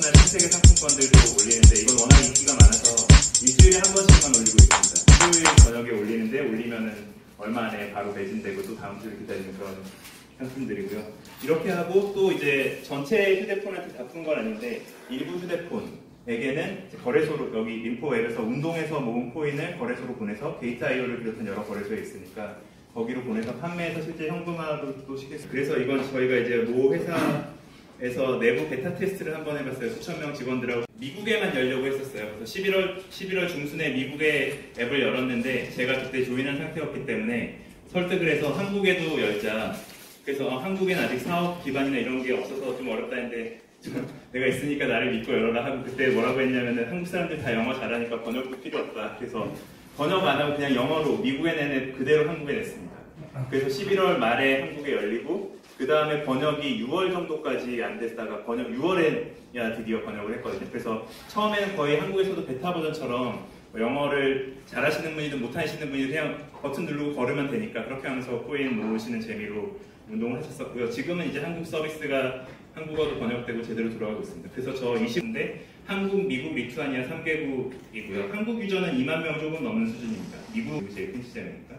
푸드나 생태계 상품권들도 올리는데 이건 워낙 인기가 많아서 일주일에 한 번씩만 올리고 있습니다. 수요일 저녁에 올리는데 올리면은 얼마 안에 바로 매진되고 또 다음 주를 기다리는 그런 상품들이고요. 이렇게 하고 또 이제 전체 휴대폰한테 다 푼 건 아닌데 일부 휴대폰에게는 거래소로 여기 인포 앱에서 운동에서 모은 코인을 거래소로 보내서 게이트.io를 비롯한 여러 거래소에 있으니까 거기로 보내서 판매해서 실제 현금화도 시켰어요. 그래서 이건 저희가 이제 모 회사에서 내부 베타 테스트를 한번 해봤어요. 수천 명 직원들하고 미국에만 열려고 했었어요. 그래서 11월 중순에 미국에 앱을 열었는데 제가 그때 조인한 상태였기 때문에 설득을 해서 한국에도 열자. 그래서 한국엔 아직 사업 기반이나 이런 게 없어서 좀 어렵다 했는데 내가 있으니까 나를 믿고 열어라 하고 그때 뭐라고 했냐면은 한국 사람들 다 영어 잘하니까 번역도 필요 없다. 그래서 번역 안 하고 그냥 영어로 미국에 낸 앱 그대로 한국에 냈습니다. 그래서 11월 말에 한국에 열리고 그 다음에 번역이 6월 정도까지 안 됐다가 6월에야 드디어 번역을 했거든요. 그래서 처음에는 거의 한국에서도 베타 버전처럼 영어를 잘하시는 분이든 못하시는 분이든 그냥 버튼 누르고 걸으면 되니까 그렇게 하면서 코인 모으시는 재미로 운동을 하셨었고요. 지금은 이제 한국 서비스가 한국어도 번역되고 제대로 돌아가고 있습니다. 그래서 저 20인데 한국, 미국, 리투아니아 3개국이고요. 한국 유저는 2만 명 조금 넘는 수준입니다. 미국이 제일 큰 시장이니까.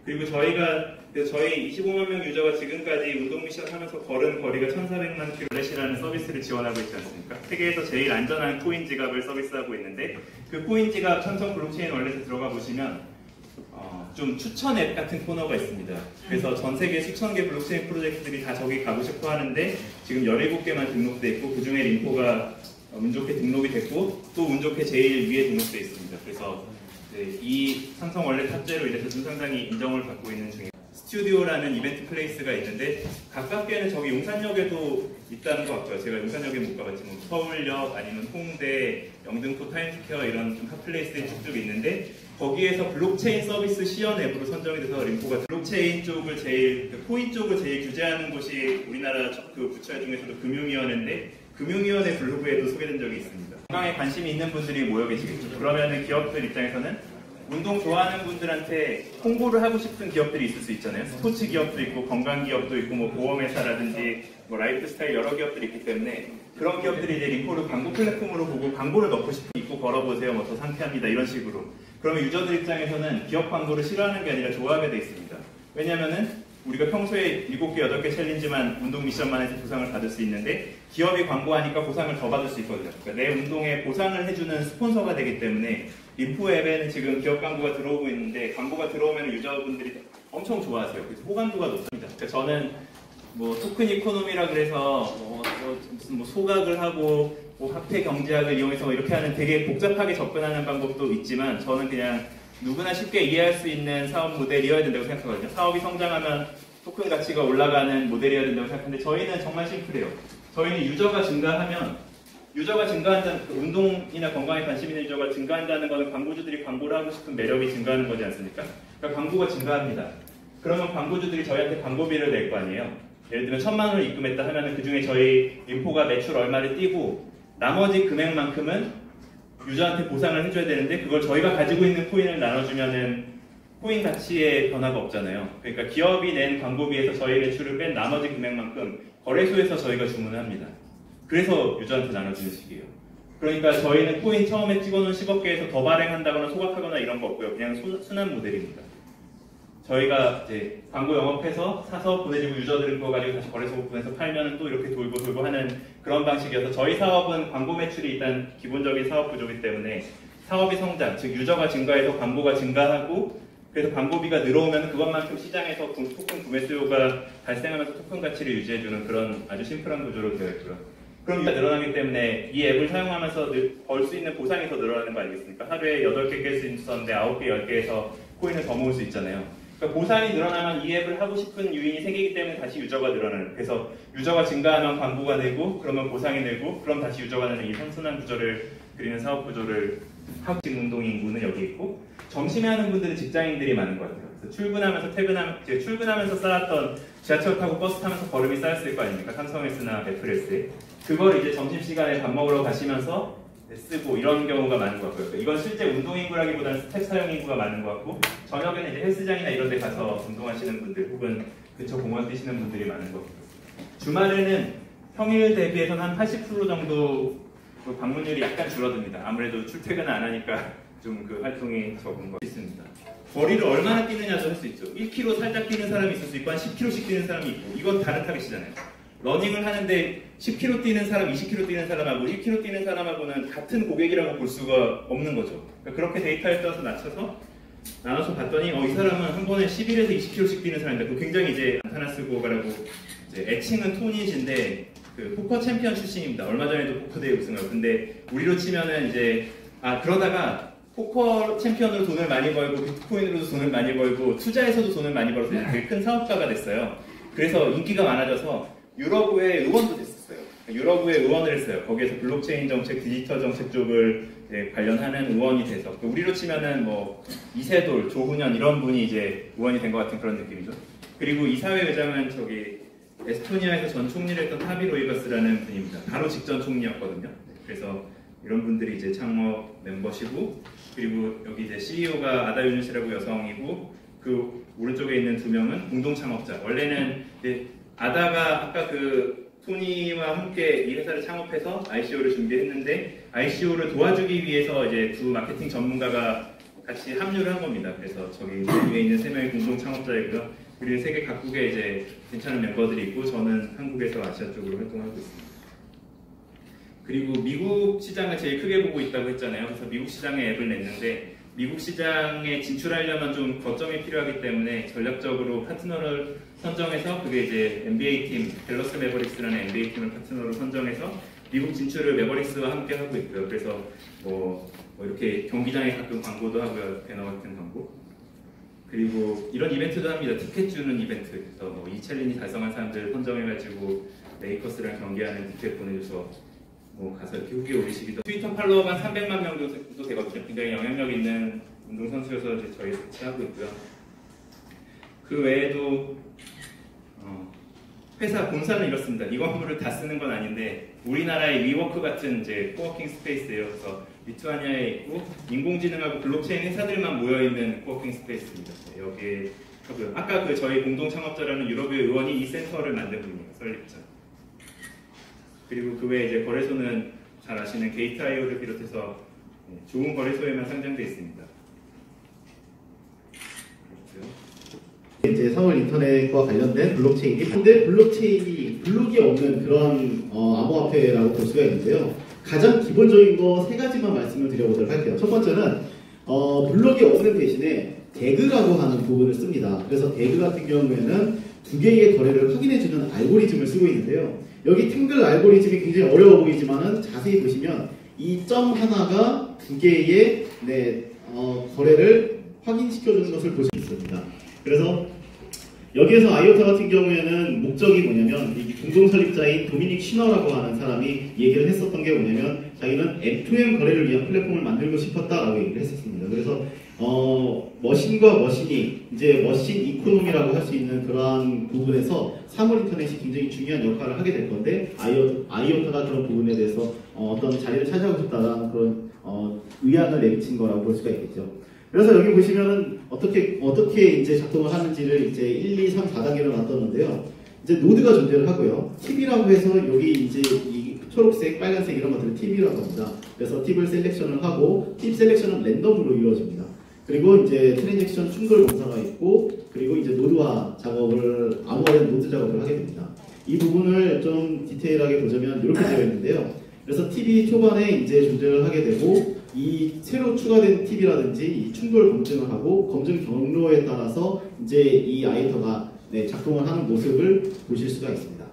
그리고 저희 25만 명 유저가 지금까지 운동 미션 하면서 걸은 거리가 1,400만 킬로렛이라는 서비스를 지원하고 있지 않습니까? 세계에서 제일 안전한 코인 지갑을 서비스하고 있는데 그 코인 지갑 천성 블록체인 월렛에 들어가 보시면 좀 추천 앱 같은 코너가 있습니다. 그래서 전 세계 수천 개 블록체인 프로젝트들이 다 저기 가고 싶어 하는데 지금 17개만 등록돼 있고 그 중에 림포가 운 좋게 등록이 됐고 또 운 좋게 제일 위에 등록돼 있습니다. 그래서 이 삼성 월렛 탑재로 인해서 좀 상당히 인정을 받고 있는 중입니다. 스튜디오라는 이벤트 플레이스가 있는데 가깝게는 저기 용산역에도 있다는 것 같고요. 제가 용산역에 못 가봤지만 서울역 아니면 홍대, 영등포, 타임스퀘어 이런 좀 핫플레이스에 쭉쭉 있는데 거기에서 블록체인 서비스 시연 앱으로 선정이 돼서 림포가 블록체인 쪽을 코인 쪽을 제일 규제하는 곳이 우리나라 그 부처 중에서도 금융위원회인데 금융위원회 블로그에도 소개된 적이 있습니다. 건강에 관심이 있는 분들이 모여 계시겠죠. 그러면 기업들 입장에서는 운동 좋아하는 분들한테 홍보를 하고 싶은 기업들이 있을 수 있잖아요. 스포츠 기업도 있고 건강 기업도 있고 뭐 보험회사라든지 뭐 라이프스타일 여러 기업들이 있기 때문에 그런 기업들이 이제 림포를 광고 플랫폼으로 보고 광고를 넣고 싶으면 입고 걸어보세요. 뭐 더 상쾌합니다. 이런 식으로. 그러면 유저들 입장에서는 기업 광고를 싫어하는 게 아니라 좋아하게 돼 있습니다. 왜냐면은 우리가 평소에 7개, 8개 챌린지만 운동 미션만 해서 보상을 받을 수 있는데 기업이 광고하니까 보상을 더 받을 수 있거든요. 그러니까 내 운동에 보상을 해주는 스폰서가 되기 때문에 림포 앱에는 지금 기업 광고가 들어오고 있는데 광고가 들어오면 유저분들이 엄청 좋아하세요. 그래서 호감도가 높습니다. 그러니까 저는 뭐 토큰 이코노미라 그래서 무슨 뭐 소각을 하고 뭐 화폐 경제학을 이용해서 이렇게 하는 되게 복잡하게 접근하는 방법도 있지만 저는 그냥 누구나 쉽게 이해할 수 있는 사업 모델이어야 된다고 생각하거든요. 사업이 성장하면 토큰 가치가 올라가는 모델이어야 된다고 생각하는데 저희는 정말 심플해요. 저희는 유저가 증가한다는 운동이나 건강에 관심 있는 유저가 증가한다는 것은 광고주들이 광고를 하고 싶은 매력이 증가하는 거지 않습니까? 그러니까 광고가 증가합니다. 그러면 광고주들이 저희한테 광고비를 낼 거 아니에요. 예를 들면 1,000만 원을 입금했다 하면은 그 중에 저희 림포가 매출 얼마를 띄고 나머지 금액만큼은 유저한테 보상을 해줘야 되는데 그걸 저희가 가지고 있는 코인을 나눠주면은 코인 가치에 변화가 없잖아요. 그러니까 기업이 낸 광고비에서 저희 매출을 뺀 나머지 금액만큼 거래소에서 저희가 주문을 합니다. 그래서 유저한테 나눠주는 식이에요. 그러니까 저희는 코인 처음에 찍어놓은 10억 개에서 더 발행한다거나 소각하거나 이런 거 없고요. 그냥 순환 모델입니다. 저희가 이제 광고 영업해서 사서 보내주고 유저들은 그거 가지고 다시 거래소 보내서 팔면은 또 이렇게 돌고 하는 그런 방식이어서 저희 사업은 광고 매출이 일단 기본적인 사업 구조이기 때문에 사업이 성장, 즉 유저가 증가해서 광고가 증가하고 그래서 광고비가 늘어오면 그것만큼 시장에서 토큰 구매 수요가 발생하면서 토큰 가치를 유지해주는 그런 아주 심플한 구조로 되어 있고요. 그럼 늘어나기 때문에 이 앱을 사용하면서 벌 수 있는 보상이 더 늘어나는 거 아니겠습니까? 하루에 8개 깰 수 있었는데 9개, 10개에서 코인을 더 모을 수 있잖아요. 그러니까 보상이 늘어나면 이 앱을 하고 싶은 유인이 생기기 때문에 다시 유저가 늘어나는. 그래서 유저가 증가하면 광고가 늘고 그러면 보상이 늘고 그럼 다시 유저가 느는 이 선순환 구조를 그리는 사업 구조를 하고 있는 운동 인구는 여기 있고 점심에 하는 분들은 직장인들이 많은 것 같아요. 그래서 출근하면서 쌓았던 지하철 타고 버스 타면서 걸음이 쌓였을 거 아닙니까? 삼성S나 애플S에. 그걸 이제 점심시간에 밥 먹으러 가시면서 쓰고 이런 경우가 많은 것 같고요. 이건 실제 운동 인구라기보다는 스텝 사용 인구가 많은 것 같고 저녁에는 이제 헬스장이나 이런 데 가서 운동하시는 분들 혹은 근처 공원 뛰시는 분들이 많은 것 같고요. 주말에는 평일 대비해서는 한 80% 정도 그 방문율이 약간 줄어듭니다. 아무래도 출퇴근을 안 하니까 좀 그 활동이 적은 거 있습니다. 거리를 얼마나 뛰느냐도 할 수 있죠. 1km 살짝 뛰는 사람이 있을 수 있고 한 10km씩 뛰는 사람이 있고 이건 다른 타겟이잖아요. 러닝을 하는데 10km 뛰는 사람, 20km 뛰는 사람하고 1km 뛰는 사람하고는 같은 고객이라고 볼 수가 없는 거죠. 그러니까 그렇게 데이터를 떠서 나눠서 봤더니 이 사람은 한 번에 11에서 20km씩 뛰는 사람인데 굉장히 이제 안타나스고가라고 이제 애칭은 토니즈인데 그 포커 챔피언 출신입니다. 얼마 전에도 포커 대회 우승하고. 근데 우리로 치면은 이제 그러다가 포커 챔피언으로 돈을 많이 벌고 비트코인으로도 돈을 많이 벌고 투자에서도 돈을 많이 벌어서 되게 큰 사업가가 됐어요. 그래서 인기가 많아져서 유럽의 의원도 됐었어요. 유럽의 의원을 했어요. 거기에서 블록체인 정책, 디지털 정책 쪽을 관련하는 의원이 돼서 우리로 치면은 뭐 이세돌, 조훈현 이런 분이 이제 의원이 된 것 같은 그런 느낌이죠. 그리고 이사회 의장은 저기 에스토니아에서 전 총리를 했던 타비 로이거스라는 분입니다. 바로 직전 총리였거든요. 그래서 이런 분들이 이제 창업 멤버시고, 그리고 여기 이제 CEO가 아다 유니스라고 여성이고, 그 오른쪽에 있는 두 명은 공동 창업자. 원래는 이제 아다가 아까 그 토니와 함께 이 회사를 창업해서 ICO를 준비했는데, ICO를 도와주기 위해서 이제 두 마케팅 전문가가 같이 합류를 한 겁니다. 그래서 저기 위에 있는 세 명이 공동 창업자이고요. 그리고 세계 각국에 이제 괜찮은 멤버들이 있고, 저는 한국에서 아시아 쪽으로 활동하고 있습니다. 그리고 미국 시장을 제일 크게 보고 있다고 했잖아요. 그래서 미국 시장에 앱을 냈는데, 미국 시장에 진출하려면 좀 거점이 필요하기 때문에 전략적으로 파트너를 선정해서, 그게 이제 NBA 팀, 댈러스 매버릭스라는 NBA 팀을 파트너로 선정해서 미국 진출을 매버릭스와 함께 하고 있고요. 그래서 뭐 이렇게 경기장에 가끔 광고도 하고요. 배너 같은 광고. 그리고 이런 이벤트도 합니다. 티켓 주는 이벤트. 그래서 뭐 이 챌린지 달성한 사람들 선정해가지고 레이커스랑 경기하는 티켓 보내줘서 뭐 가서 이렇게 후기 올리시기도. 트위터 팔로워가 한 300만 명 정도 되거든요. 굉장히 영향력 있는 운동선수여서 이제 저희 같이 하고 있고요. 그 외에도 회사 본사는 이렇습니다. 이 건물을 다 쓰는 건 아닌데 우리나라의 위워크 같은 이제 코워킹 스페이스예요. 그래서 리투아니아에 있고 인공지능하고 블록체인 회사들만 모여있는 코워킹 스페이스입니다. 여기에 하고요. 아까 그 저희 공동 창업자라는 유럽의 의원이 이 센터를 만든 분이에요. 설립자. 그리고 그 외에 이제 거래소는 잘 아시는 게이트.io를 비롯해서 좋은 거래소에만 상장되어 있습니다. 이제 3월 인터넷과 관련된 블록체인이, 근데 블록체인이 블록이 없는 그런 암호화폐라고 볼 수가 있는데요. 가장 기본적인 거 세 가지만 말씀을 드려보도록 할게요. 첫 번째는 블록이 없는 대신에 대그라고 하는 부분을 씁니다. 그래서 대그 같은 경우에는 두 개의 거래를 확인해주는 알고리즘을 쓰고 있는데요. 여기 탱글 알고리즘이 굉장히 어려워 보이지만은 자세히 보시면 이 점 하나가 두 개의 거래를 확인시켜주는 것을 볼 수 있습니다. 그래서 여기에서 아이오타 같은 경우에는 목적이 뭐냐면, 이 공동 설립자인 도미닉 시너라고 하는 사람이 얘기를 했었던 게 뭐냐면, 자기는 M2M 거래를 위한 플랫폼을 만들고 싶었다라고 얘기를 했었습니다. 그래서 머신과 머신이 이제 머신 이코노미라고 할 수 있는 그러한 부분에서 사물 인터넷이 굉장히 중요한 역할을 하게 될 건데, 아이오타가 그런 부분에 대해서 어떤 자리를 차지하고 싶다라는 그런 의향을 내비친 거라고 볼 수가 있겠죠. 그래서 여기 보시면은 어떻게 이제 작동을 하는지를 이제 1, 2, 3, 4단계로 놔뒀는데요. 이제 노드가 존재를 하고요. 팁이라고 해서 여기 이제 이 초록색, 빨간색 이런 것들을 팁이라고 합니다. 그래서 팁을 셀렉션을 하고, 팁 셀렉션은 랜덤으로 이루어집니다. 그리고 이제 트랜잭션 충돌 검사가 있고, 그리고 이제 노드화 작업을, 암호화된 노드 작업을 하게 됩니다. 이 부분을 좀 디테일하게 보자면 이렇게 되어 있는데요. 그래서 팁이 초반에 이제 존재를 하게 되고, 이 새로 추가된 팁이라든지 이 충돌 검증을 하고, 검증 경로에 따라서 이제 이 아이오타가 작동을 하는 모습을 보실 수가 있습니다.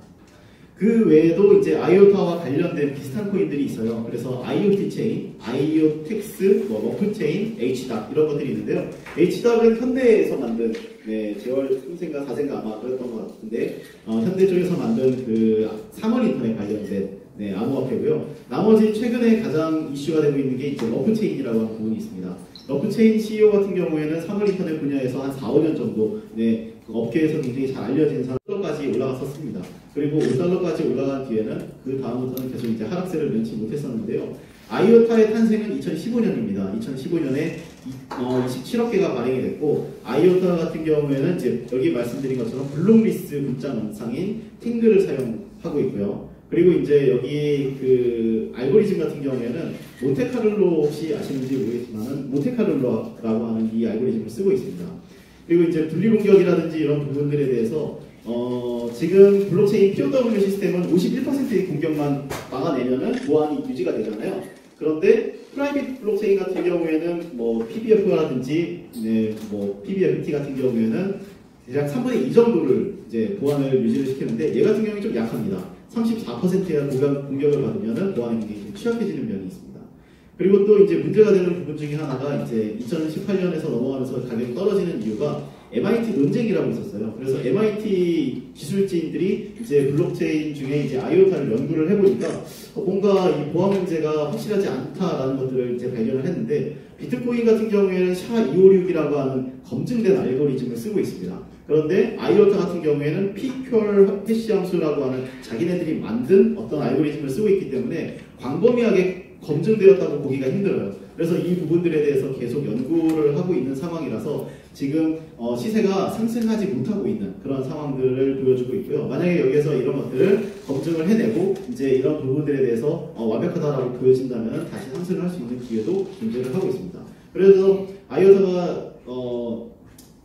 그 외에도 이제 아이오타와 관련된 비슷한 코인들이 있어요. 그래서 IoT 체인, IOTX, 머프 체인, HDAC 이런 것들이 있는데요. HDAC은 현대에서 만든, 제월 3세인가 4세인가 아마 그랬던 것 같은데, 현대 쪽에서 만든 그 3월 인터넷 관련된 암호화폐고요. 나머지 최근에 가장 이슈가 되고 있는 게 이제 러프체인이라고 하는 부분이 있습니다. 러프체인 CEO 같은 경우에는 3월 인터넷 분야에서 한 4, 5년 정도 그 업계에서 굉장히 잘 알려진 $4까지 올라갔었습니다. 그리고 $5까지 올라간 뒤에는 그 다음부터는 계속 이제 하락세를 면치 못했었는데요. 아이오타의 탄생은 2015년입니다. 2015년에 27억 개가 발행이 됐고, 아이오타 같은 경우에는 이제 여기 말씀드린 것처럼 블록리스트 문자 원상인 탱글을 사용하고 있고요. 그리고 이제 여기 그 알고리즘 같은 경우에는 몬테카를로 혹시 아시는지 모르겠지만은 몬테카를로라고 하는 이 알고리즘을 쓰고 있습니다. 그리고 이제 분리공격이라든지 이런 부분들에 대해서 지금 블록체인 POW 시스템은 51%의 공격만 막아내면은 보안이 유지가 되잖아요. 그런데 프라이빗 블록체인 같은 경우에는 뭐 PBF라든지 뭐 PBFT 같은 경우에는 대략 3분의 2 정도를 이제 보안을 유지를 시키는데 얘 같은 경우는 좀 약합니다. 34%의 공격을 받으면은 보안이 굉장히 좀 취약해지는 면이 있습니다. 그리고 또 이제 문제가 되는 부분 중에 하나가 이제 2018년에서 넘어가면서 가격이 떨어지는 이유가 MIT 논쟁이라고 있었어요. 그래서 MIT 기술진들이 이제 블록체인 중에 이제 아이오타를 연구를 해보니까 뭔가 이 보안 문제가 확실하지 않다라는 것들을 이제 발견을 했는데 비트코인 같은 경우에는 SHA-256이라고 하는 검증된 알고리즘을 쓰고 있습니다. 그런데 아이오타 같은 경우에는 PQR 해시 함수라고 하는 자기네들이 만든 어떤 알고리즘을 쓰고 있기 때문에 광범위하게 검증되었다고 보기가 힘들어요. 그래서 이 부분들에 대해서 계속 연구를 하고 있는 상황이라서 지금 시세가 상승하지 못하고 있는 그런 상황들을 보여주고 있고요. 만약에 여기에서 이런 것들을 검증을 해내고 이제 이런 부분들에 대해서 완벽하다라고 보여진다면 다시 상승을 할 수 있는 기회도 존재를 하고 있습니다. 그래서 아이오타가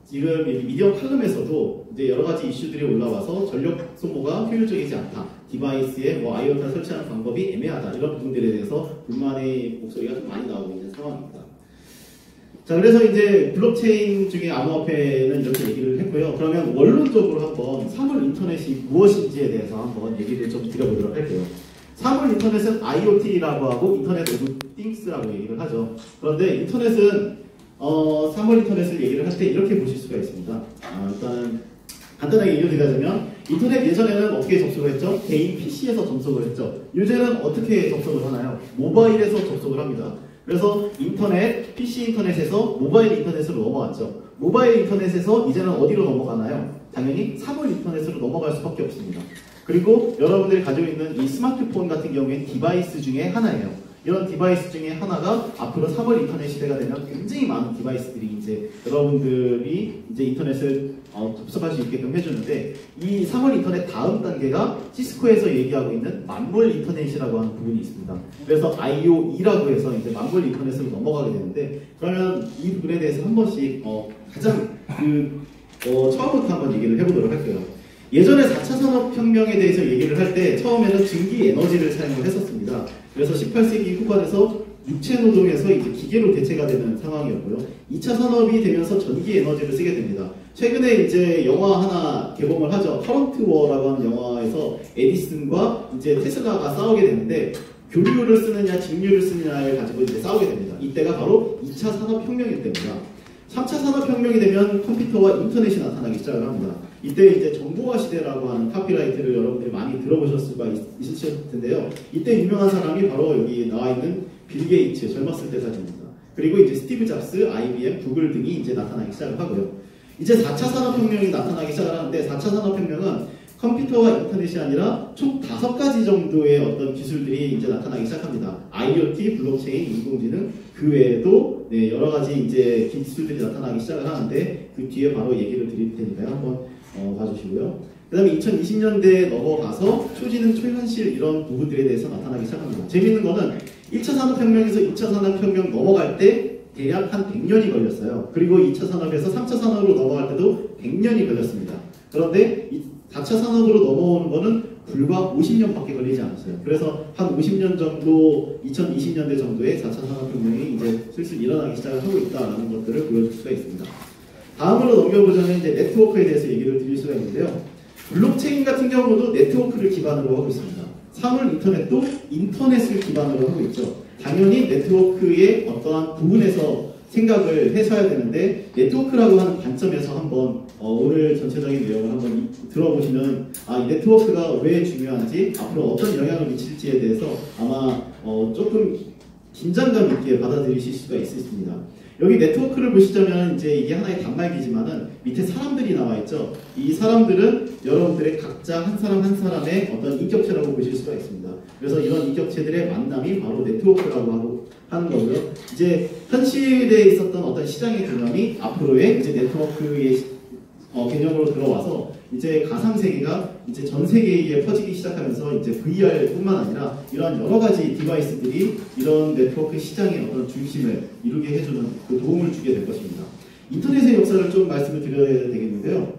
지금 미디어 칼럼에서도 이제 여러 가지 이슈들이 올라와서 전력 소모가 효율적이지 않다. 디바이스에 뭐 아이오타 설치하는 방법이 애매하다. 이런 부분들에 대해서 불만의 목소리가 좀 많이 나오고 있는 상황입니다. 자, 그래서 이제 블록체인 중에 암호화폐는 이렇게 얘기를 했고요. 그러면 원론적으로 한번 사물 인터넷이 무엇인지에 대해서 한번 얘기를 좀 드려보도록 할게요. 사물 인터넷은 IoT라고 하고 인터넷 오브 띵스라고 얘기를 하죠. 그런데 인터넷은 사물 인터넷을 얘기를 할 때 이렇게 보실 수가 있습니다. 일단은 간단하게 얘기를 드리자면 인터넷 예전에는 어떻게 접속을 했죠? 개인 PC에서 접속을 했죠. 요새는 어떻게 접속을 하나요? 모바일에서 접속을 합니다. 그래서 인터넷, PC 인터넷에서 모바일 인터넷으로 넘어왔죠. 모바일 인터넷에서 이제는 어디로 넘어가나요? 당연히 사물 인터넷으로 넘어갈 수밖에 없습니다. 그리고 여러분들이 가지고 있는 이 스마트폰 같은 경우에는 디바이스 중에 하나예요. 이런 디바이스 중에 하나가 앞으로 3월 인터넷 시대가 되면 굉장히 많은 디바이스들이 이제 여러분들이 이제 인터넷을 접속할 수 있게끔 해주는데 이 3월 인터넷 다음 단계가 시스코에서 얘기하고 있는 만물 인터넷이라고 하는 부분이 있습니다. 그래서 IoE라고 해서 이제 만물 인터넷으로 넘어가게 되는데 그러면 이 부분에 대해서 한 번씩 가장 처음부터 한번 얘기를 해보도록 할게요. 예전에 4차 산업혁명에 대해서 얘기를 할 때 처음에는 증기 에너지를 사용을 했었습니다. 그래서 18세기 후반에서 육체 노동에서 이제 기계로 대체가 되는 상황이었고요. 2차 산업이 되면서 전기 에너지를 쓰게 됩니다. 최근에 이제 영화 하나 개봉을 하죠. 커런트 워라고 하는 영화에서 에디슨과 이제 테슬라가 싸우게 되는데 교류를 쓰느냐 직류를 쓰느냐를 가지고 이제 싸우게 됩니다. 이때가 바로 2차 산업혁명일 때입니다. 3차 산업혁명이 되면 컴퓨터와 인터넷이 나타나기 시작을 합니다. 이때 이제 정보화 시대라고 하는 카피라이트를 여러분들이 많이 들어보셨을 수가 있으실 텐데요. 이때 유명한 사람이 바로 여기 나와 있는 빌 게이츠, 젊었을 때 사진입니다. 그리고 이제 스티브 잡스, IBM, 구글 등이 이제 나타나기 시작을 하고요. 이제 4차 산업혁명이 나타나기 시작을 하는데 4차 산업혁명은 컴퓨터와 인터넷이 아니라 총 5가지 정도의 어떤 기술들이 이제 나타나기 시작합니다. IoT, 블록체인, 인공지능, 그 외에도 여러 가지 이제 기술들이 나타나기 시작을 하는데 그 뒤에 바로 얘기를 드릴 테니까요. 한번 봐주시고요. 그 다음에 2020년대에 넘어가서 초지능, 초현실 이런 부분들에 대해서 나타나기 시작합니다. 재밌는 거는 1차 산업혁명에서 2차 산업혁명 넘어갈 때 대략 한 100년이 걸렸어요. 그리고 2차 산업에서 3차 산업으로 넘어갈 때도 100년이 걸렸습니다. 그런데 4차 산업으로 넘어오는 거는 불과 50년밖에 걸리지 않았어요. 그래서 한 50년 정도, 2020년대 정도에 4차 산업혁명이 이제 슬슬 일어나기 시작을 하고 있다는 것들을 보여줄 수가 있습니다. 다음으로 넘겨보자면 이제 네트워크에 대해서 얘기를 드릴 수가 있는데요. 블록체인 같은 경우도 네트워크를 기반으로 하고 있습니다. 사물 인터넷도 인터넷을 기반으로 하고 있죠. 당연히 네트워크의 어떠한 부분에서 생각을 해서야 되는데 네트워크라고 하는 관점에서 한번 오늘 전체적인 내용을 한번 들어보시면 이 네트워크가 왜 중요한지 앞으로 어떤 영향을 미칠지에 대해서 아마 조금 긴장감 있게 받아들이실 수가 있습니다. 여기 네트워크를 보시자면 이제 이게 하나의 단말기지만은 밑에 사람들이 나와 있죠. 이 사람들은 여러분들의 각자 한 사람 한 사람의 어떤 인격체라고 보실 수가 있습니다. 그래서 이런 인격체들의 만남이 바로 네트워크라고 하는 거고요. 이제 현 시대에 있었던 어떤 시장의 개념이 앞으로의 이제 네트워크의 개념으로 들어와서 이제 가상세계가 이제 전 세계에 퍼지기 시작하면서 이제 VR뿐만 아니라 이러한 여러 가지 디바이스들이 이런 네트워크 시장의 어떤 중심을 이루게 해주는 그 도움을 주게 될 것입니다. 인터넷의 역사를 좀 말씀을 드려야 되겠는데요.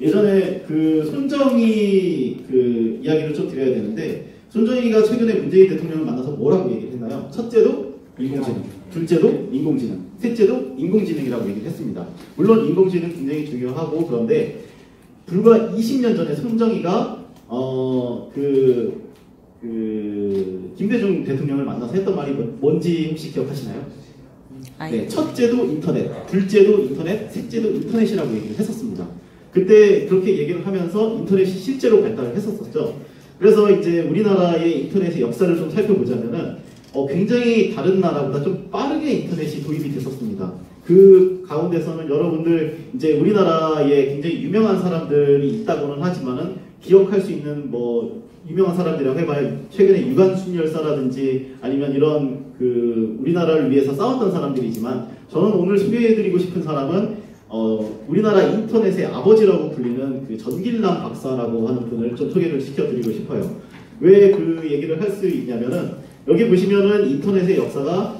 예전에 그 손정희 그 이야기를 좀 드려야 되는데, 손정희가 최근에 문재인 대통령을 만나서 뭐라고 얘기를 했나요? 첫째도 인공지능, 둘째도 인공지능, 셋째도 인공지능이라고 얘기를 했습니다. 물론 인공지능 굉장히 중요하고, 그런데 불과 20년 전에 손정희가 김대중 대통령을 만나서 했던 말이 뭔지 혹시 기억하시나요? 네, 첫째도 인터넷, 둘째도 인터넷, 셋째도 인터넷이라고 얘기를 했었습니다. 그때 그렇게 얘기를 하면서 인터넷이 실제로 발달을 했었었죠. 그래서 이제 우리나라의 인터넷의 역사를 좀 살펴보자면은 굉장히 다른 나라보다 좀 빠르게 인터넷이 도입이 됐었습니다. 그 가운데서는 여러분들 이제 우리나라에 굉장히 유명한 사람들이 있다고는 하지만은 기억할 수 있는 뭐 유명한 사람들이라고 해봐야 최근에 유관순 열사라든지 아니면 이런 그 우리나라를 위해서 싸웠던 사람들이지만, 저는 오늘 소개해드리고 싶은 사람은 우리나라 인터넷의 아버지라고 불리는 그 전길남 박사라고 하는 분을 좀 소개를 시켜드리고 싶어요. 왜 그 얘기를 할 수 있냐면은, 여기 보시면은 인터넷의 역사가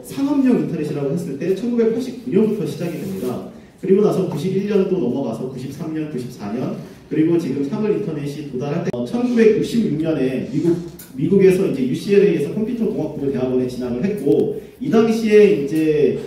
상업용 인터넷이라고 했을 때 1989년부터 시작이 됩니다. 그리고 나서 91년도 넘어가서 93년, 94년, 그리고 지금 사물 인터넷이 도달할 때 1966년에 미국에서 이제 UCLA에서 컴퓨터공학부 대학원에 진학을 했고, 이 당시에 이제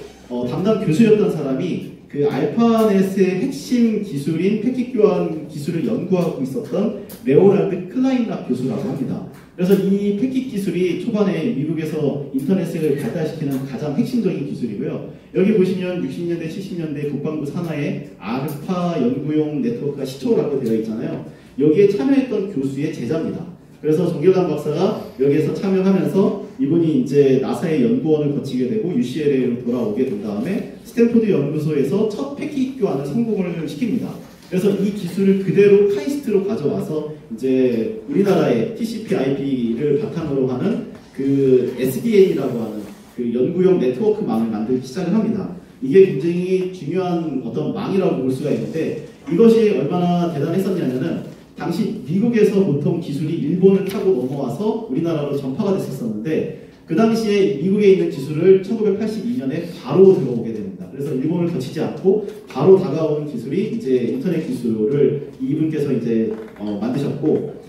담당 교수였던 사람이 그 알파넷의 핵심 기술인 패킷 교환 기술을 연구하고 있었던 레오날드 클라인락 교수라고 합니다. 그래서 이 패킷 기술이 초반에 미국에서 인터넷을 발달시키는 가장 핵심적인 기술이고요. 여기 보시면 60년대, 70년대 국방부 산하에 알파 연구용 네트워크가 시초라고 되어 있잖아요. 여기에 참여했던 교수의 제자입니다. 그래서 전길남 박사가 여기에서 참여하면서 이분이 이제 나사의 연구원을 거치게 되고 UCLA로 돌아오게 된 다음에 스탠포드 연구소에서 첫 패킷 교환을 성공을 시킵니다. 그래서 이 기술을 그대로 카이스트로 가져와서 이제 우리나라의 TCP/IP를 바탕으로 하는 그 SDN이라고 하는 그 연구용 네트워크망을 만들기 시작을 합니다. 이게 굉장히 중요한 어떤 망이라고 볼 수가 있는데, 이것이 얼마나 대단했었냐면은 당시 미국에서 보통 기술이 일본을 타고 넘어와서 우리나라로 전파가 됐었는데, 그 당시에 미국에 있는 기술을 1982년에 바로 들어오게 됩니다. 그래서 일본을 거치지 않고 바로 다가온 기술이 이제 인터넷 기술을 이분께서 이제 만드셨고,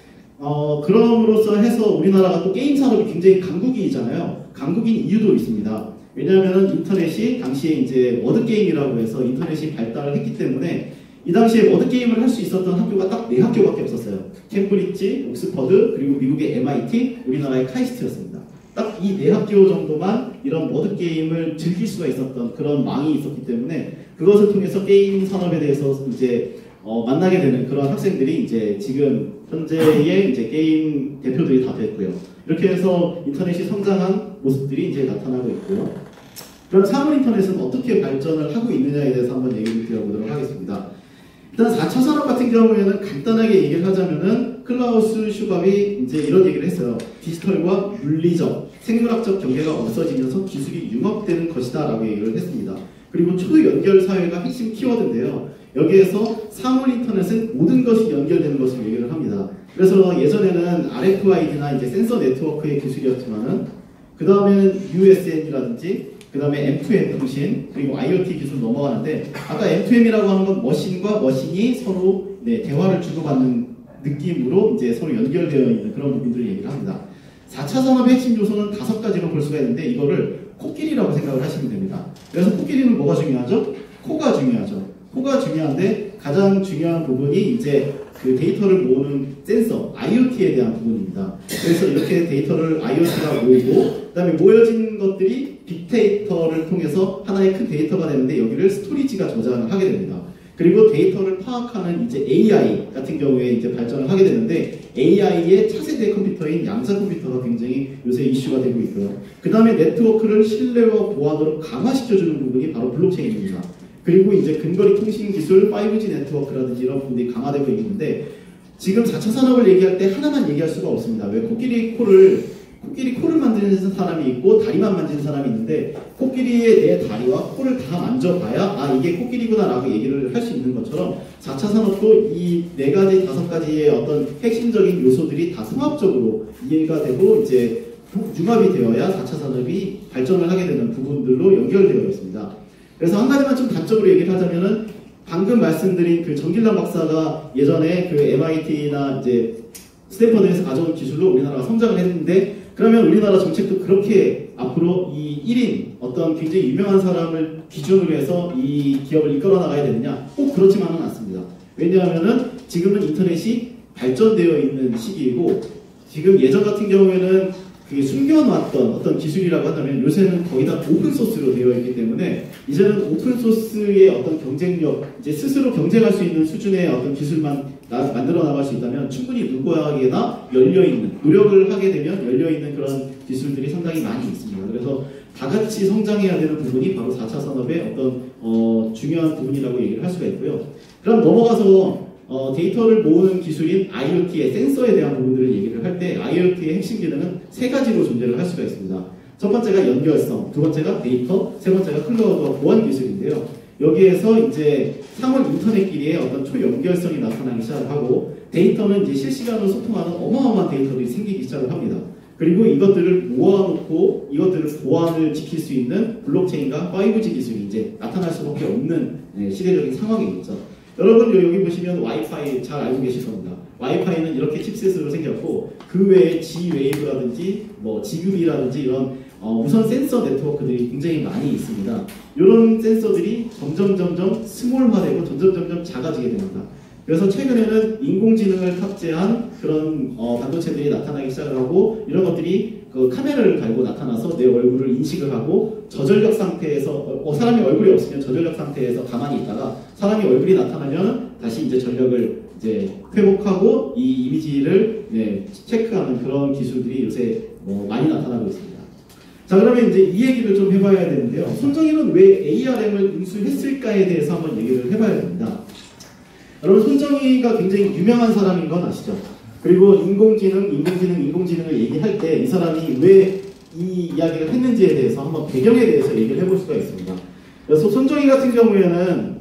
그럼으로써 해서 우리나라가 또 게임 산업이 굉장히 강국이잖아요. 강국인 이유도 있습니다. 왜냐하면 인터넷이 당시에 이제 워드게임이라고 해서 인터넷이 발달을 했기 때문에 이 당시에 워드게임을 할 수 있었던 학교가 딱 4학교밖에 없었어요. 캠브리지, 옥스퍼드, 그리고 미국의 MIT, 우리나라의 카이스트였습니다. 딱 이 4학교 정도만 이런 워드게임을 즐길 수가 있었던 그런 망이 있었기 때문에, 그것을 통해서 게임 산업에 대해서 이제 만나게 되는 그런 학생들이 이제 지금 현재의 이제 게임 대표들이 다 됐고요. 이렇게 해서 인터넷이 성장한 모습들이 이제 나타나고 있고요. 그럼 사물 인터넷은 어떻게 발전을 하고 있느냐에 대해서 한번 얘기를 드려보도록 하겠습니다. 일단 4차 산업 같은 경우에는 간단하게 얘기를 하자면은 클라우스 슈밥이 이제 이런 얘기를 했어요. 디지털과 물리적, 생물학적 경계가 없어지면서 기술이 융합되는 것이다 라고 얘기를 했습니다. 그리고 초연결 사회가 핵심 키워드인데요. 여기에서 사물 인터넷은 모든 것이 연결되는 것을 얘기를 합니다. 그래서 예전에는 RFID나 이제 센서 네트워크의 기술이었지만은 그 다음에는 USN이라든지 그 다음에 M2M 통신, 그리고 IoT 기술 넘어가는데, 아까 M2M이라고 하는 건 머신과 머신이 서로 대화를 주고받는 느낌으로 이제 서로 연결되어 있는 그런 부분들을 얘기를 합니다. 4차 산업의 핵심 요소는 5가지로 볼 수가 있는데, 이거를 코끼리라고 생각을 하시면 됩니다. 그래서 코끼리는 뭐가 중요하죠? 코가 중요하죠. 코가 중요한데 가장 중요한 부분이 이제 그 데이터를 모으는 센서, IoT에 대한 부분입니다. 그래서 이렇게 데이터를 IoT가 모이고, 그 다음에 모여진 것들이 빅데이터를 통해서 하나의 큰 데이터가 되는데, 여기를 스토리지가 저장을 하게 됩니다. 그리고 데이터를 파악하는 이제 AI 같은 경우에 이제 발전을 하게 되는데, AI의 차세대 컴퓨터인 양자 컴퓨터가 굉장히 요새 이슈가 되고 있고요. 그 다음에 네트워크를 신뢰와 보안으로 강화시켜주는 부분이 바로 블록체인입니다. 그리고 이제 근거리 통신 기술, 5G 네트워크라든지 이런 부분이 강화되고 있는데, 지금 4차 산업을 얘기할 때 하나만 얘기할 수가 없습니다. 왜 코끼리 코를 코끼리 코를 만드는 사람이 있고 다리만 만지는 사람이 있는데 코끼리의 내 다리와 코를 다 만져봐야 아 이게 코끼리구나 라고 얘기를 할 수 있는 것처럼 4차 산업도 이 4가지 5가지의 어떤 핵심적인 요소들이 다 통합적으로 이해가 되고 이제 융합이 되어야 4차 산업이 발전을 하게 되는 부분들로 연결되어 있습니다. 그래서 한 가지만 좀 단적으로 얘기를 하자면은 방금 말씀드린 그 정길남 박사가 예전에 그 MIT나 이제 스탠퍼드에서 가져온 기술로 우리나라가 성장을 했는데 그러면 우리나라 정책도 그렇게 앞으로 이 1인 어떤 굉장히 유명한 사람을 기준으로 해서 이 기업을 이끌어 나가야 되느냐? 꼭 그렇지만은 않습니다. 왜냐하면은 지금은 인터넷이 발전되어 있는 시기이고 지금 예전 같은 경우에는 그게 숨겨놨던 어떤 기술이라고 한다면 요새는 거의 다 오픈소스로 되어 있기 때문에 이제는 오픈소스의 어떤 경쟁력, 이제 스스로 경쟁할 수 있는 수준의 어떤 기술만 만들어 나갈 수 있다면 충분히 누구에게나 열려있는, 노력을 하게 되면 열려있는 그런 기술들이 상당히 많이 있습니다. 그래서 다 같이 성장해야 되는 부분이 바로 4차 산업의 어떤 중요한 부분이라고 얘기를 할 수가 있고요. 그럼 넘어가서 데이터를 모으는 기술인 IoT의 센서에 대한 부분들을 얘기를 할 때 IoT의 핵심 기능은 3가지로 존재를 할 수가 있습니다. 첫 번째가 연결성, 두 번째가 데이터, 세 번째가 클라우드와 보안 기술인데요. 여기에서 이제 사물 인터넷끼리의 어떤 초연결성이 나타나기 시작을 하고 데이터는 이제 실시간으로 소통하는 어마어마한 데이터들이 생기기 시작을 합니다. 그리고 이것들을 모아놓고 이것들을 보안을 지킬 수 있는 블록체인과 5G 기술이 이제 나타날 수밖에 없는 시대적인 상황이겠죠. 여러분 여기 보시면 와이파이 잘 알고 계실 겁니다. 와이파이는 이렇게 칩셋으로 생겼고 그 외에 G웨이브라든지 뭐 지그비라든지 이런 무선 센서 네트워크들이 굉장히 많이 있습니다. 이런 센서들이 점점 스몰화되고 점점 작아지게 됩니다. 그래서 최근에는 인공지능을 탑재한 그런 반도체들이 나타나기 시작을 하고 이런 것들이 그 카메라를 달고 나타나서 내 얼굴을 인식을 하고 저전력 상태에서 사람이 얼굴이 없으면 저전력 상태에서 가만히 있다가 사람이 얼굴이 나타나면 다시 이제 전력을 이제 회복하고 이 이미지를 체크하는 그런 기술들이 요새 많이 나타나고 있습니다. 자 그러면 이제 이 얘기를 좀 해봐야 되는데요. 손정희는 왜 ARM을 인수했을까에 대해서 한번 얘기를 해봐야 됩니다. 여러분 손정희가 굉장히 유명한 사람인 건 아시죠? 그리고 인공지능을 얘기할 때 이 사람이 왜 이 이야기를 했는지에 대해서 한번 배경에 대해서 얘기를 해볼 수가 있습니다. 그래서 손정희 같은 경우에는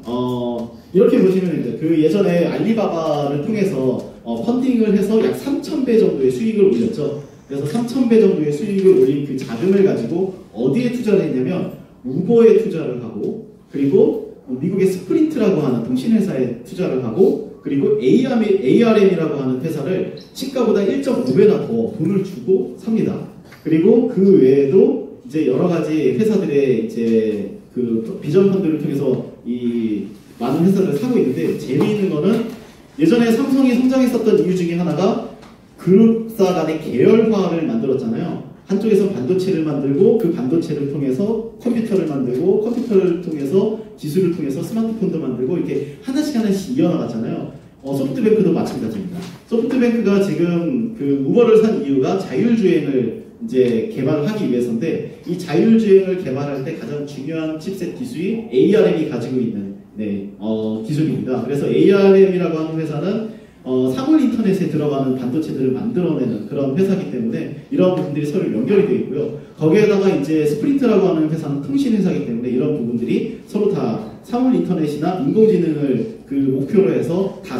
이렇게 보시면 이제 그 예전에 알리바바를 통해서 펀딩을 해서 약 3,000배 정도의 수익을 올렸죠. 그래서 3,000배 정도의 수익을 올린 그 자금을 가지고 어디에 투자를 했냐면 우버에 투자를 하고 그리고 미국의 스프린트라고 하는 통신회사에 투자를 하고 그리고 ARM이라고 하는 회사를 시가보다 1.5배나 더 돈을 주고 삽니다. 그리고 그 외에도 이제 여러 가지 회사들의 이제 그 비전 펀드를 통해서 이 많은 회사를 사고 있는데 재미있는 거는 예전에 삼성이 성장했었던 이유 중에 하나가 그룹사 간의 계열화를 만들었잖아요. 한쪽에서 반도체를 만들고 그 반도체를 통해서 컴퓨터를 만들고 컴퓨터를 통해서 기술을 통해서 스마트폰도 만들고 이렇게 하나씩 이어나갔잖아요. 소프트뱅크도 마찬가지입니다. 소프트뱅크가 지금 그 우버를 산 이유가 자율주행을 이제 개발하기 위해서인데 이 자율주행을 개발할 때 가장 중요한 칩셋 기술이 ARM이 가지고 있는 기술입니다. 그래서 ARM이라고 하는 회사는 사물 인터넷에 들어가는 반도체들을 만들어내는 그런 회사이기 때문에 이런 부분들이 서로 연결이 되어 있고요. 거기에다가 이제 스프린트라고 하는 회사는 통신 회사이기 때문에 이런 부분들이 서로 다 사물 인터넷이나 인공지능을 그 목표로 해서 다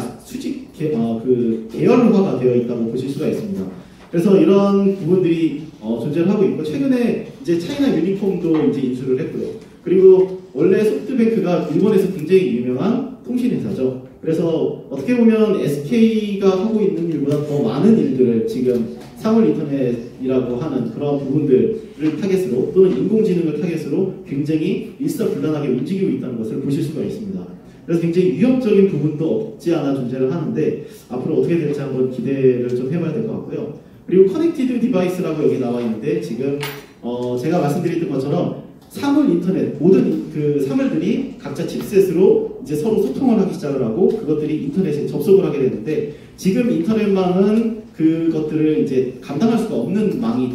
계열화가 되어 있다고 보실 수가 있습니다. 그래서 이런 부분들이 존재를 하고 있고 최근에 이제 차이나 유니폼도 이제 인수를 했고요. 그리고 원래 소프트뱅크가 일본에서 굉장히 유명한 통신 회사죠. 그래서 어떻게 보면 SK가 하고 있는 일보다 더 많은 일들을 지금 사물 인터넷이라고 하는 그런 부분들을 타겟으로 또는 인공지능을 타겟으로 굉장히 일사불란하게 움직이고 있다는 것을 보실 수가 있습니다. 그래서 굉장히 위협적인 부분도 없지 않아 존재를 하는데 앞으로 어떻게 될지 한번 기대를 좀 해봐야 될 것 같고요. 그리고 커넥티드 디바이스라고 여기 나와 있는데 지금 제가 말씀드렸던 것처럼 사물 인터넷 모든 그 사물들이 각자 칩셋으로 이제 서로 소통을 하기 시작을 하고 그것들이 인터넷에 접속을 하게 되는데 지금 인터넷망은 그것들을 이제 감당할 수가 없는 망이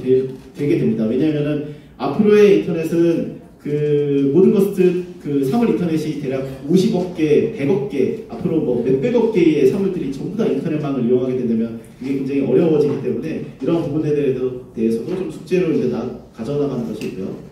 되게 됩니다. 왜냐하면은 앞으로의 인터넷은 그 모든 것들 그 사물 인터넷이 대략 50억 개, 100억 개 앞으로 뭐 몇백억 개의 사물들이 전부 다 인터넷망을 이용하게 된다면 이게 굉장히 어려워지기 때문에 이런 부분에 대해서도 좀 숙제로 이제 가져나가는 것이고요.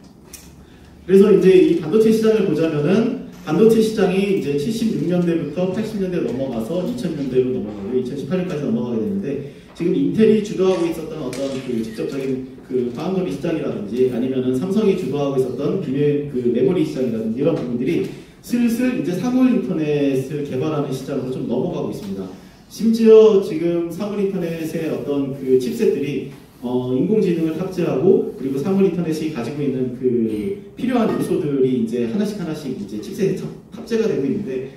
그래서 이제 이 반도체 시장을 보자면은 반도체 시장이 이제 76년대부터 80년대 넘어가서 2000년대로 넘어가고 2018년까지 넘어가게 되는데 지금 인텔이 주도하고 있었던 어떤 그 직접적인 그 파운더리 시장이라든지 아니면은 삼성이 주도하고 있었던 비밀 그 메모리 시장이라든지 이런 부분들이 슬슬 이제 사물 인터넷을 개발하는 시장으로 좀 넘어가고 있습니다. 심지어 지금 사물 인터넷의 어떤 그 칩셋들이 인공지능을 탑재하고 그리고 사물 인터넷이 가지고 있는 그 필요한 요소들이 이제 하나씩 이제 칩셋에 탑재가 되고 있는데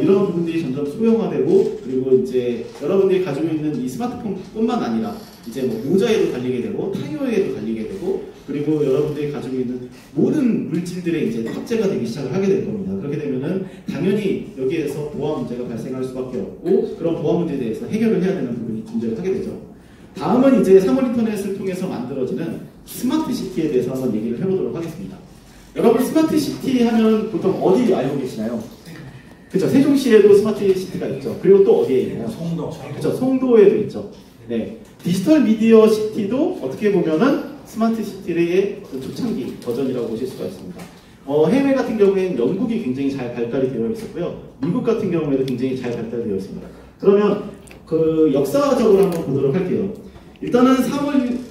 이런 부분들이 점점 소형화되고 그리고 이제 여러분들이 가지고 있는 이 스마트폰뿐만 아니라 이제 뭐 모자에도 달리게 되고 타이어에도 달리게 되고 그리고 여러분들이 가지고 있는 모든 물질들에 이제 탑재가 되기 시작을 하게 될 겁니다. 그렇게 되면은 당연히 여기에서 보안 문제가 발생할 수밖에 없고 그런 보안 문제에 대해서 해결을 해야 되는 부분이 존재를 하게 되죠. 다음은 이제 사물 인터넷을 통해서 만들어지는 스마트 시티에 대해서 한번 얘기를 해보도록 하겠습니다. 여러분 스마트 시티 하면 보통 어디 알고 계시나요? 그렇죠. 세종시에도 스마트 시티가 있죠. 그리고 또 어디에 있나요? 송도. 그렇죠. 송도에도 있죠. 네. 디지털 미디어 시티도 어떻게 보면은 스마트 시티의 초창기 버전이라고 보실 수가 있습니다. 해외 같은 경우에는 영국이 굉장히 잘 발달이 되어 있었고요. 미국 같은 경우에도 굉장히 잘 발달되어 있습니다. 그러면 그 역사적으로 한번 보도록 할게요. 일단은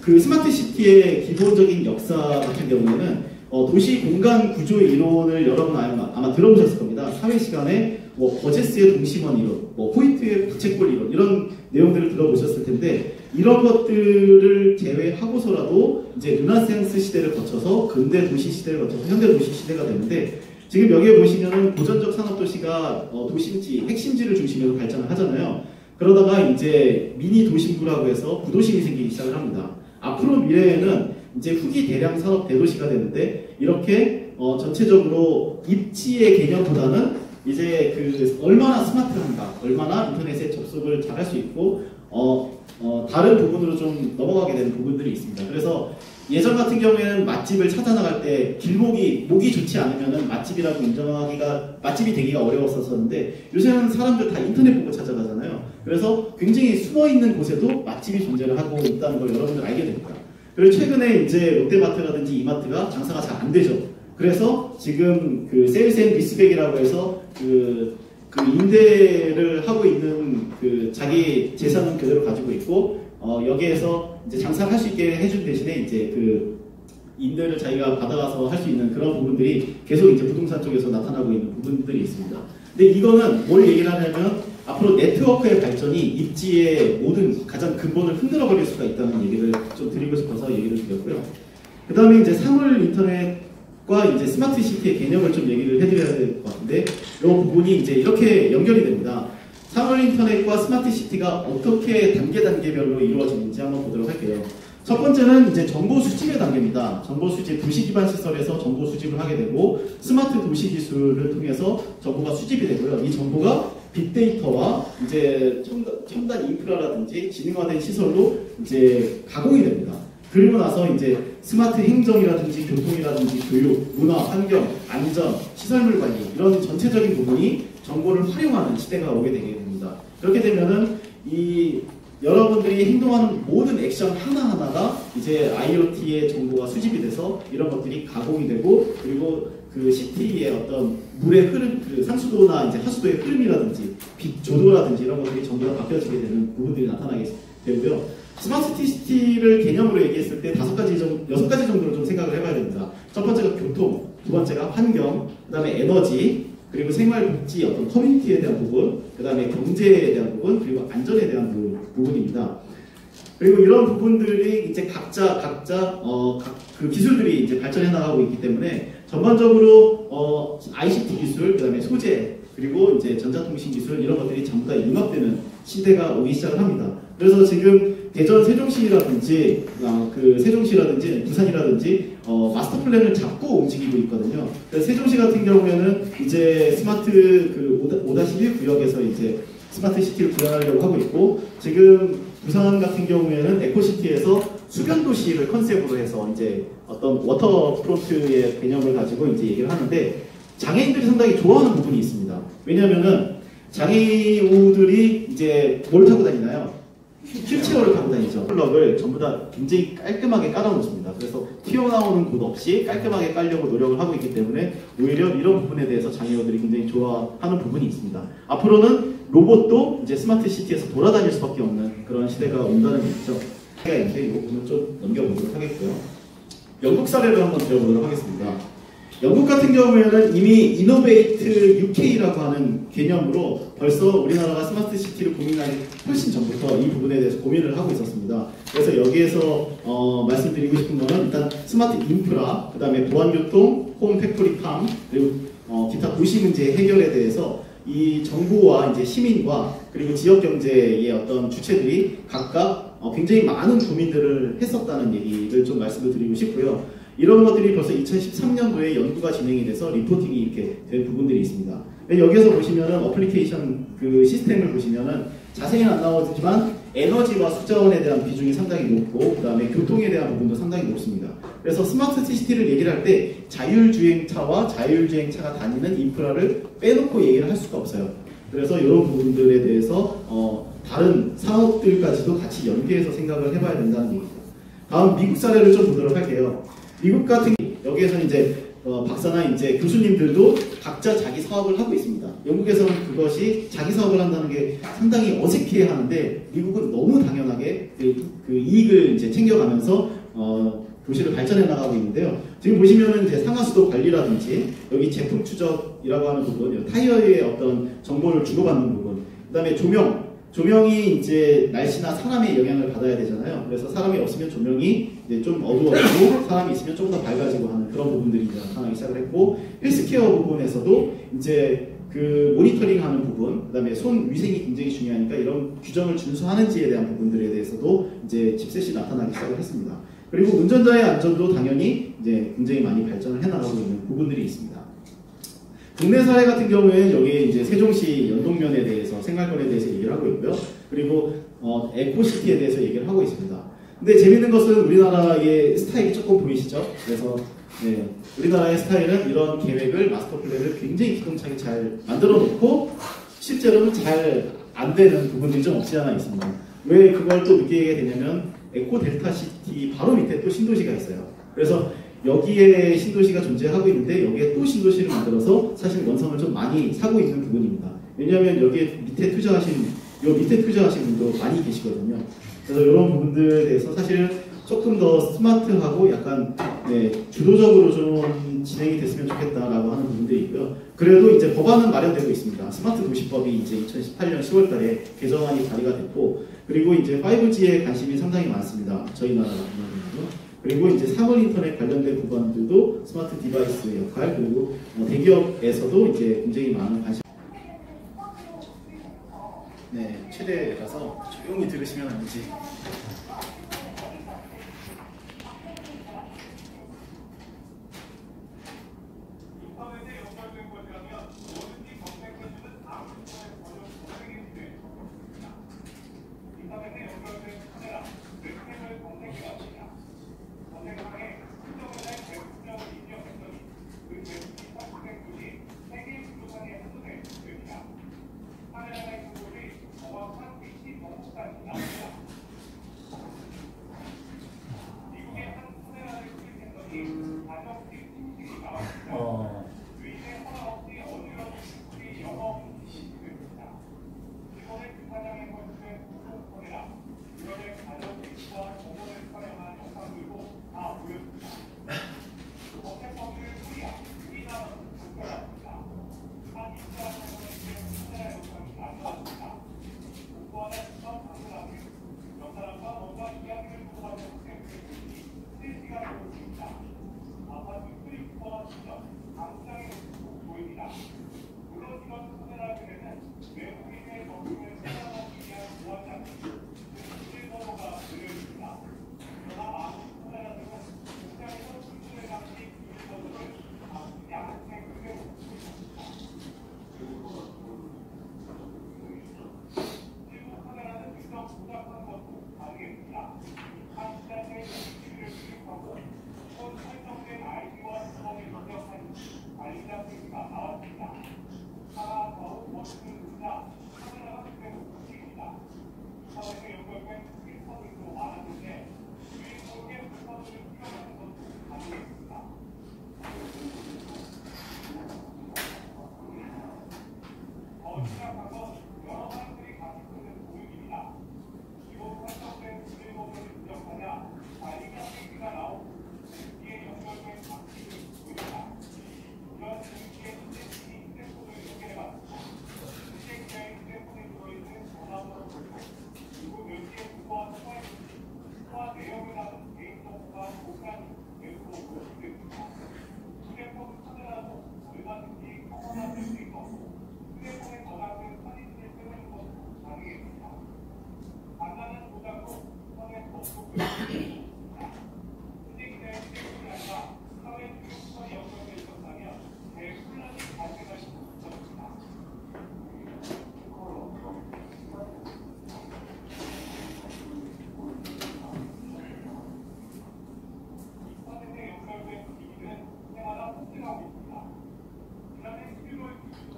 그 스마트 시티의 기본적인 역사 같은 경우에는 도시 공간 구조 이론을 여러분 아마 들어보셨을 겁니다. 사회 시간에 뭐 버제스의 동심원 이론, 뭐 호이트의 부채꼴 이론 이런 내용들을 들어보셨을 텐데 이런 것들을 제외하고서라도 이제 르네상스 시대를 거쳐서 근대 도시 시대를 거쳐서 현대 도시 시대가 되는데 지금 여기에 보시면은 고전적 산업 도시가 도심지, 핵심지를 중심으로 발전을 하잖아요. 그러다가 이제 미니 도심부라고 해서 구도심이 생기기 시작을 합니다. 앞으로 미래에는 이제 후기 대량 산업 대도시가 되는데 이렇게 전체적으로 입지의 개념보다는 이제 그 얼마나 스마트한가, 얼마나 인터넷에 접속을 잘할 수 있고 다른 부분으로 좀 넘어가게 되는 부분들이 있습니다. 그래서 예전 같은 경우에는 맛집을 찾아 나갈 때 목이 좋지 않으면은 맛집이 되기가 어려웠었는데 요새는 사람들 다 인터넷 보고 찾아가잖아요. 그래서 굉장히 숨어 있는 곳에도 맛집이 존재를 하고 있다는 걸 여러분들 알게 됩니다. 그리고 최근에 이제 롯데마트라든지 이마트가 장사가 잘 안 되죠. 그래서 지금 그 세일스 앤 리스백이라고 해서 그 임대를 하고 있는 그 자기 재산은 그대로 가지고 있고 여기에서 이제 장사를 할 수 있게 해준 대신에 이제 그 임대를 자기가 받아가서 할 수 있는 그런 부분들이 계속 이제 부동산 쪽에서 나타나고 있는 부분들이 있습니다. 근데 이거는 뭘 얘기를 하냐면 앞으로 네트워크의 발전이 입지의 모든 가장 근본을 흔들어 버릴 수가 있다는 얘기를 좀 드리고 싶어서 얘기를 드렸고요. 그 다음에 이제 사물 인터넷과 이제 스마트 시티의 개념을 좀 얘기를 해드려야 될 것 같은데 이 부분이 이제 이렇게 연결이 됩니다. 사물 인터넷과 스마트 시티가 어떻게 단계별로 이루어지는지 한번 보도록 할게요. 첫 번째는 이제 정보 수집의 단계입니다. 정보 수집, 도시 기반 시설에서 정보 수집을 하게 되고 스마트 도시 기술을 통해서 정보가 수집이 되고요. 이 정보가 빅데이터와 이제 첨단 인프라라든지 지능화된 시설로 이제 가공이 됩니다. 그리고 나서 이제 스마트 행정이라든지 교통이라든지 교육, 문화, 환경, 안전, 시설물 관리 이런 전체적인 부분이 정보를 활용하는 시대가 오게 되게 됩니다. 그렇게 되면은 이 여러분들이 행동하는 모든 액션 하나하나가 이제 IoT의 정보가 수집이 돼서 이런 것들이 가공이 되고 그리고 그 시티의 어떤 물의 흐름, 그 상수도나 이제 하수도의 흐름이라든지 빛 조도라든지 이런 것들이 전부 다 바뀌어지게 되는 부분들이 나타나게 되고요. 스마트 시티를 개념으로 얘기했을 때 6가지 정도를 좀 생각을 해봐야 됩니다. 첫 번째가 교통, 두 번째가 환경, 그 다음에 에너지, 그리고 생활복지, 어떤 커뮤니티에 대한 부분, 그 다음에 경제에 대한 부분, 그리고 안전에 대한 부분입니다. 그리고 이런 부분들이 이제 각자 그 기술들이 이제 발전해 나가고 있기 때문에 전반적으로 ICT 기술, 그 다음에 소재, 그리고 이제 전자통신 기술 이런 것들이 전부 다 융합되는 시대가 오기 시작을 합니다. 그래서 지금 대전 세종시라든지 부산이라든지 마스터 플랜을 잡고 움직이고 있거든요. 그래서 세종시 같은 경우에는 이제 스마트 그 5-1 구역에서 이제 스마트 시티를 구현하려고 하고 있고 지금 부산 같은 경우에는 에코시티에서 수변 도시를 컨셉으로 해서 이제 어떤 워터프론트의 개념을 가지고 이제 얘기를 하는데 장애인들이 상당히 좋아하는 부분이 있습니다. 왜냐하면은 장애우들이 이제 뭘 타고 다니나요? 휠체어를 타고 다니죠. 블럭을 전부 다 굉장히 깔끔하게 깔아놓습니다. 그래서 튀어나오는 곳 없이 깔끔하게 깔려고 노력을 하고 있기 때문에 오히려 이런 부분에 대해서 장애우들이 굉장히 좋아하는 부분이 있습니다. 앞으로는 로봇도 이제 스마트 시티에서 돌아다닐 수밖에 없는 그런 시대가 온다는 얘기죠. 있는데 이 부분을 좀 넘겨보도록 하겠고요. 영국 사례를 한번 드려보도록 하겠습니다. 영국 같은 경우에는 이미 이노베이트 UK라고 하는 개념으로 벌써 우리나라가 스마트 시티를 고민하기 훨씬 전부터 이 부분에 대해서 고민을 하고 있었습니다. 그래서 여기에서 말씀드리고 싶은 거는 일단 스마트 인프라, 그 다음에 보안교통, 홈 팩토리 팜, 그리고 기타 도시 문제 해결에 대해서 이 정부와 이제 시민과 그리고 지역 경제의 어떤 주체들이 각각 굉장히 많은 고민들을 했었다는 얘기를 좀 말씀을 드리고 싶고요. 이런 것들이 벌써 2013년도에 연구가 진행이 돼서 리포팅이 이렇게 된 부분들이 있습니다. 여기서 보시면은 어플리케이션 그 시스템을 보시면은 자세히는 안 나오지만 에너지와 수자원에 대한 비중이 상당히 높고 그 다음에 교통에 대한 부분도 상당히 높습니다. 그래서 스마트 시티를 얘기를 할 때 자율주행차와 자율주행차가 다니는 인프라를 빼놓고 얘기를 할 수가 없어요. 그래서 이런 부분들에 대해서 다른 사업들까지도 같이 연계해서 생각을 해봐야 된다는 얘기입니다. 다음 미국 사례를 좀 보도록 할게요. 미국 같은 여기에서는 이제 박사나 이제 교수님들도 각자 자기 사업을 하고 있습니다. 영국에서는 그것이 자기 사업을 한다는 게 상당히 어색해 하는데 미국은 너무 당연하게 그 이익을 이제 챙겨가면서 도시를 발전해 나가고 있는데요. 지금 보시면은 이제 상하수도 관리라든지 여기 제품 추적이라고 하는 부분, 타이어의 어떤 정보를 주고받는 부분, 그다음에 조명이 이제 날씨나 사람의 영향을 받아야 되잖아요. 그래서 사람이 없으면 조명이 이제 좀 어두워지고 사람이 있으면 조금 더 밝아지고 하는 그런 부분들이 이제 나타나기 시작을 했고, 헬스케어 부분에서도 이제 그 모니터링하는 부분, 그다음에 손 위생이 굉장히 중요하니까 이런 규정을 준수하는지에 대한 부분들에 대해서도 이제 칩셋이 나타나기 시작을 했습니다. 그리고 운전자의 안전도 당연히 이제 굉장히 많이 발전을 해나가고 있는 부분들이 있습니다. 국내 사례 같은 경우에는 여기에 이제 세종시 연동면에 대해서 생활권에 대해서 얘기를 하고 있고요. 그리고 에코시티에 대해서 얘기를 하고 있습니다. 근데 재밌는 것은 우리나라의 스타일이 조금 보이시죠? 그래서 네, 우리나라의 스타일은 이런 계획을 마스터 플랜을 굉장히 기똥차게 잘 만들어 놓고 실제로는 잘 안 되는 부분들이 좀 없지 않아 있습니다. 왜 그걸 또 느끼게 되냐면 에코 델타 시티 바로 밑에 또 신도시가 있어요. 그래서 여기에 신도시가 존재하고 있는데 여기에 또 신도시를 만들어서 사실 원성을 좀 많이 사고 있는 부분입니다. 왜냐하면 여기에 밑에 투자하신 분도 많이 계시거든요. 그래서 이런 부분들에 대해서 사실 조금 더 스마트하고 약간 주도적으로 좀 진행이 됐으면 좋겠다라고 하는 부분들이 있고요. 그래도 이제 법안은 마련되고 있습니다. 스마트 도시법이 이제 2018년 10월달에 개정안이 발의가 됐고, 그리고 이제 5G에 관심이 상당히 많습니다. 저희 나라 같은 경우는요. 그리고 이제 사물 인터넷 관련된 부분들도 스마트 디바이스의 역할, 그리고 대기업에서도 이제 굉장히 많은 관심. 네, 최대라서 조용히 들으시면 안 되지.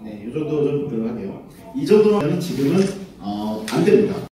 네, 이 정도 좀 들어가네요. 이 정도면 지금은 안 됩니다.